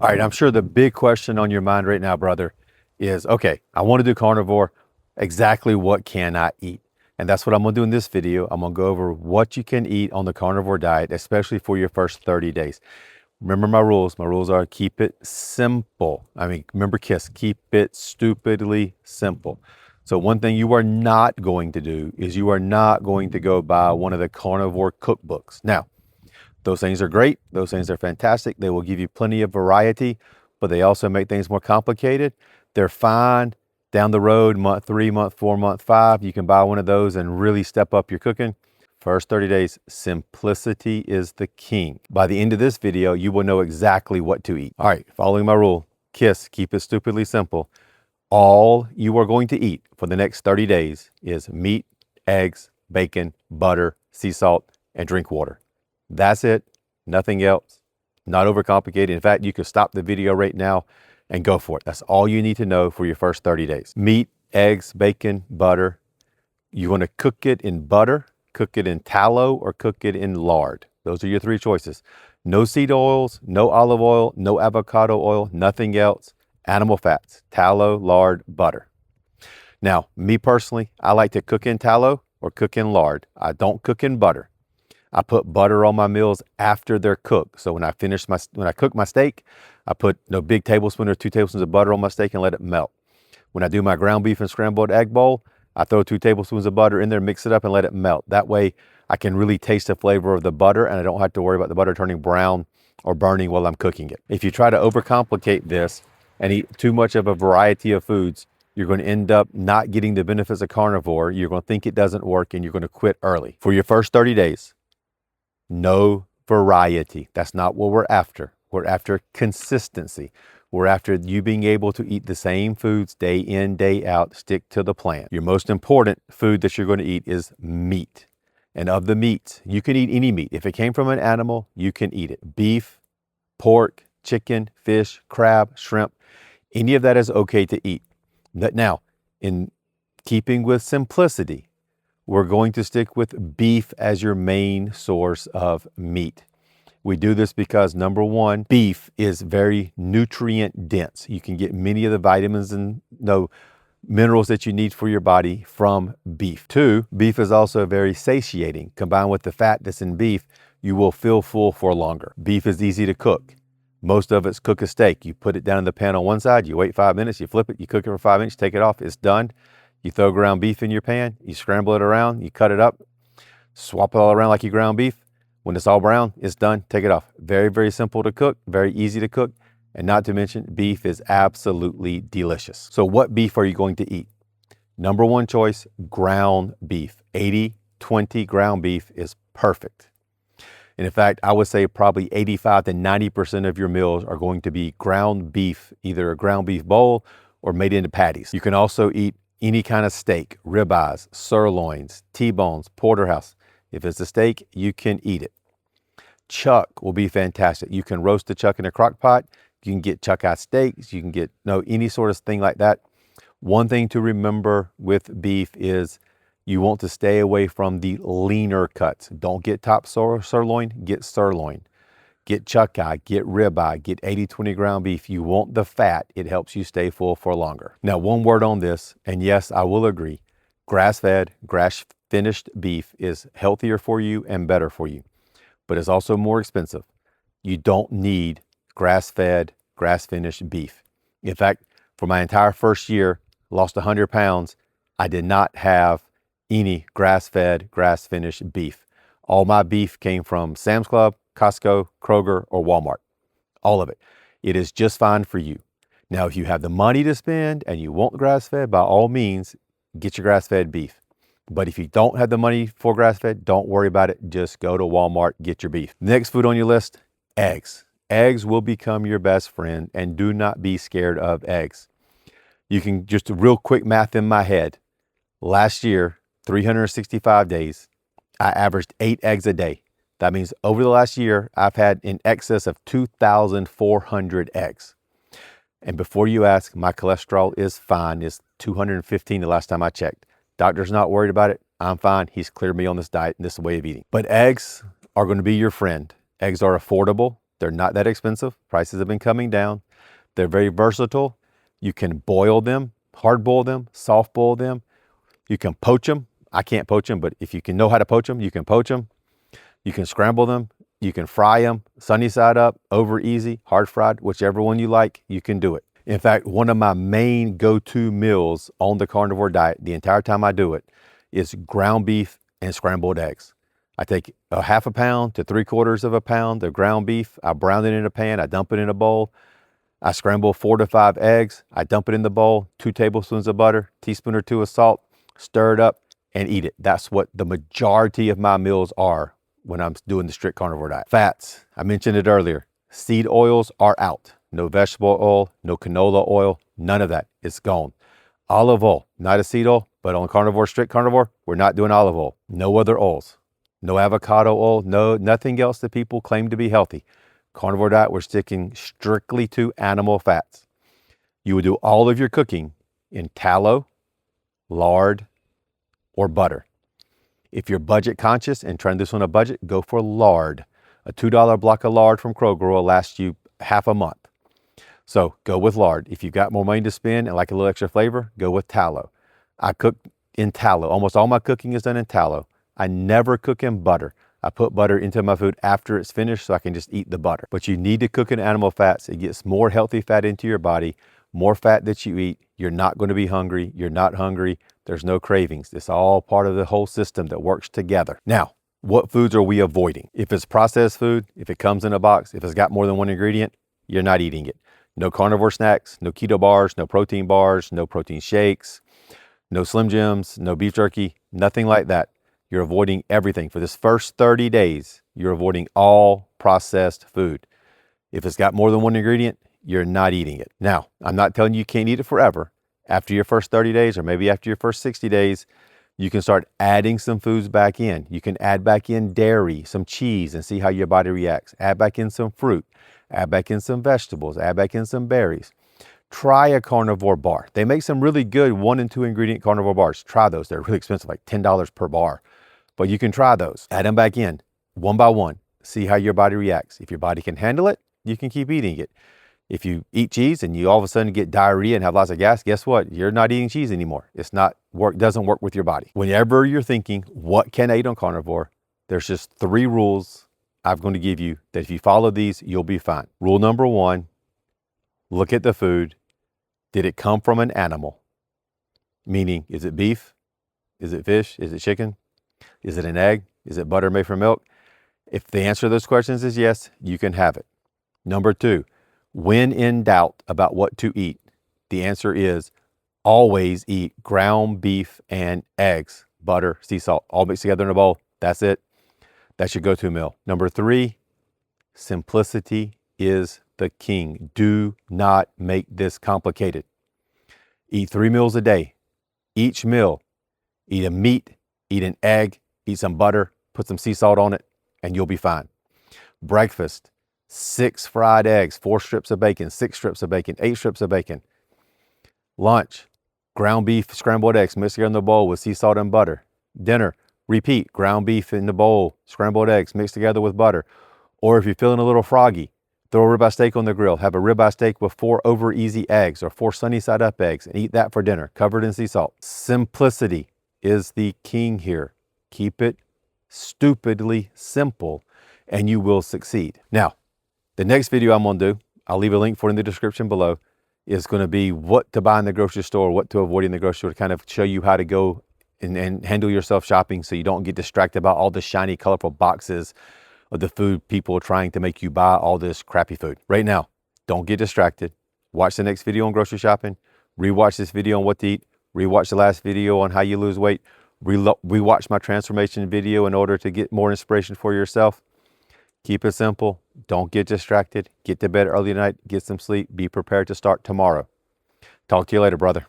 All right, I'm sure the big question on your mind right now, brother, is okay, I want to do carnivore. Exactly what can I eat? And that's what I'm going to do in this video. I'm going to go over what you can eat on the carnivore diet, especially for your first 30 days. Remember my rules. My rules are keep it simple. Remember KISS, keep it stupidly simple. So one thing you are not going to do is you are not going to go buy one of the carnivore cookbooks. Now, those things are great. Those things are fantastic. They will give you plenty of variety, but they also make things more complicated. They're fine down the road, month 3, month 4, month 5. You can buy one of those and really step up your cooking. First 30 days, simplicity is the king. By the end of this video, you will know exactly what to eat. All right, following my rule, KISS, keep it stupidly simple. All you are going to eat for the next 30 days is meat, eggs, bacon, butter, sea salt, and drink water. That's it, nothing else, not overcomplicated. In fact, you could stop the video right now and go for it. That's all you need to know for your first 30 days. Meat, eggs, bacon, butter. You want to cook it in butter, cook it in tallow, or cook it in lard. Those are your 3 choices. No seed oils, no olive oil, no avocado oil, nothing else. Animal fats, tallow, lard, butter. Now, me personally, I like to cook in tallow or cook in lard. I don't cook in butter. I put butter on my meals after they're cooked. So when I cook my steak, I put no big tablespoon or 2 tablespoons of butter on my steak and let it melt. When I do my ground beef and scrambled egg bowl, I throw 2 tablespoons of butter in there, mix it up and let it melt. That way I can really taste the flavor of the butter and I don't have to worry about the butter turning brown or burning while I'm cooking it. If you try to overcomplicate this and eat too much of a variety of foods, you're going to end up not getting the benefits of carnivore. You're going to think it doesn't work and you're going to quit early. For your first 30 days, no variety. That's not what we're after. We're after consistency. We're after you being able to eat the same foods day in, day out, stick to the plan. Your most important food that you're going to eat is meat. And of the meats, you can eat any meat. If it came from an animal, you can eat it. Beef, pork, chicken, fish, crab, shrimp, any of that is okay to eat. Now, in keeping with simplicity, we're going to stick with beef as your main source of meat. We do this because number 1, beef is very nutrient dense. You can get many of the vitamins and minerals that you need for your body from beef. 2, beef is also very satiating. Combined with the fat that's in beef, you will feel full for longer. Beef is easy to cook. Most of it's cook a steak. You put it down in the pan on one side, you wait 5 minutes, you flip it, you cook it for 5 minutes, take it off, it's done. You throw ground beef in your pan, you scramble it around, you cut it up, swap it all around like you ground beef. When it's all brown, it's done, take it off. Very, very simple to cook, very easy to cook. And not to mention, beef is absolutely delicious. So what beef are you going to eat? Number 1 choice, ground beef. 80-20 ground beef is perfect. And in fact, I would say probably 85 to 90% of your meals are going to be ground beef, either a ground beef bowl or made into patties. You can also eat any kind of steak, ribeyes, sirloins, T-bones, porterhouse. If it's a steak, you can eat it. Chuck will be fantastic. You can roast the chuck in a crock pot. You can get chuck eye steaks. You can get any sort of thing like that. One thing to remember with beef is you want to stay away from the leaner cuts. Don't get top sirloin, get sirloin. Get chuck eye, get ribeye, get 80-20 ground beef. You want the fat. It helps you stay full for longer. Now, one word on this, and yes, I will agree. Grass-fed, grass-finished beef is healthier for you and better for you, but it's also more expensive. You don't need grass-fed, grass-finished beef. In fact, for my entire first year, lost 100 pounds, I did not have any grass-fed, grass-finished beef. All my beef came from Sam's Club, Costco, Kroger, or Walmart. All of it. It is just fine for you. Now, if you have the money to spend and you want grass-fed, by all means, get your grass-fed beef. But if you don't have the money for grass-fed, don't worry about it. Just go to Walmart, get your beef. Next food on your list, eggs. Eggs will become your best friend, and do not be scared of eggs. You can just real quick math in my head. Last year, 365 days, I averaged 8 eggs a day. That means over the last year, I've had in excess of 2,400 eggs. And before you ask, my cholesterol is fine. It's 215 the last time I checked. Doctor's not worried about it. I'm fine. He's cleared me on this diet and this way of eating. But eggs are going to be your friend. Eggs are affordable. They're not that expensive. Prices have been coming down. They're very versatile. You can boil them, hard boil them, soft boil them. You can poach them. I can't poach them, but if you can know how to poach them, you can poach them. You can scramble them. You can fry them, sunny side up, over easy, hard fried, whichever one you like, you can do it. In fact, one of my main go-to meals on the carnivore diet, the entire time I do it, is ground beef and scrambled eggs. I take a half a pound to 3/4 of a pound of ground beef. I brown it in a pan. I dump it in a bowl. I scramble 4 to 5 eggs. I dump it in the bowl, 2 tablespoons of butter, teaspoon or 2 of salt, stir it up and eat it. That's what the majority of my meals are when I'm doing the strict carnivore diet. Fats, I mentioned it earlier. Seed oils are out. No vegetable oil, no canola oil, none of that. It's gone. Olive oil, not a seed oil, but on carnivore, strict carnivore, we're not doing olive oil. No other oils. No avocado oil, nothing else that people claim to be healthy. Carnivore diet, we're sticking strictly to animal fats. You would do all of your cooking in tallow, lard, or butter. If you're budget conscious and trying this on a budget, go for lard. A $2 block of lard from Kroger will last you half a month. So go with lard. If you've got more money to spend and like a little extra flavor, go with tallow. I cook in tallow. Almost all my cooking is done in tallow. I never cook in butter. I put butter into my food after it's finished so I can just eat the butter. But you need to cook in animal fats. It gets more healthy fat into your body. More fat that you eat, you're not going to be hungry. You're not hungry. There's no cravings. It's all part of the whole system that works together. Now, what foods are we avoiding? If it's processed food, if it comes in a box, if it's got more than one ingredient, you're not eating it. No carnivore snacks, no keto bars, no protein shakes, no Slim Jims, no beef jerky, nothing like that. You're avoiding everything. For this first 30 days, you're avoiding all processed food. If it's got more than one ingredient, you're not eating it. Now, I'm not telling you can't eat it forever. After your first 30 days or maybe after your first 60 days, you can start adding some foods back in. You can add back in dairy, some cheese, and see how your body reacts. Add back in some fruit. Add back in some vegetables. Add back in some berries. Try a carnivore bar. They make some really good 1 and 2 ingredient carnivore bars. Try those. They're really expensive, like $10 per bar. But you can try those. Add them back in one by one. See how your body reacts. If your body can handle it, you can keep eating it. If you eat cheese and you all of a sudden get diarrhea and have lots of gas, guess what? You're not eating cheese anymore. Doesn't work with your body. Whenever you're thinking, what can I eat on carnivore? There's just 3 rules I'm going to give you that if you follow these, you'll be fine. Rule number 1, look at the food. Did it come from an animal? Meaning, is it beef? Is it fish? Is it chicken? Is it an egg? Is it butter made from milk? If the answer to those questions is yes, you can have it. Number 2, when in doubt about what to eat, the answer is always eat ground beef and eggs, butter, sea salt, all mixed together in a bowl. That's it. That's your go-to meal. Number 3, simplicity is the king. Do not make this complicated. Eat 3 meals a day. Each meal, eat a meat, eat an egg, eat some butter, put some sea salt on it, and you'll be fine. Breakfast, 6 fried eggs, 4 strips of bacon, 6 strips of bacon, 8 strips of bacon. Lunch, ground beef, scrambled eggs mixed together in the bowl with sea salt and butter. Dinner, repeat, ground beef in the bowl, scrambled eggs mixed together with butter. Or if you're feeling a little froggy, throw a ribeye steak on the grill. Have a ribeye steak with 4 over easy eggs or 4 sunny side up eggs and eat that for dinner, covered in sea salt. Simplicity is the king here. Keep it stupidly simple and you will succeed. Now, the next video I'm going to do, I'll leave a link for it in the description below, is going to be what to buy in the grocery store, what to avoid in the grocery store, to kind of show you how to go and handle yourself shopping so you don't get distracted by all the shiny, colorful boxes of the food people trying to make you buy all this crappy food. Right now, don't get distracted. Watch the next video on grocery shopping. Rewatch this video on what to eat. Rewatch the last video on how you lose weight. Rewatch my transformation video in order to get more inspiration for yourself. Keep it simple. Don't get distracted. Get to bed early tonight. Get some sleep. Be prepared to start tomorrow. Talk to you later, brother.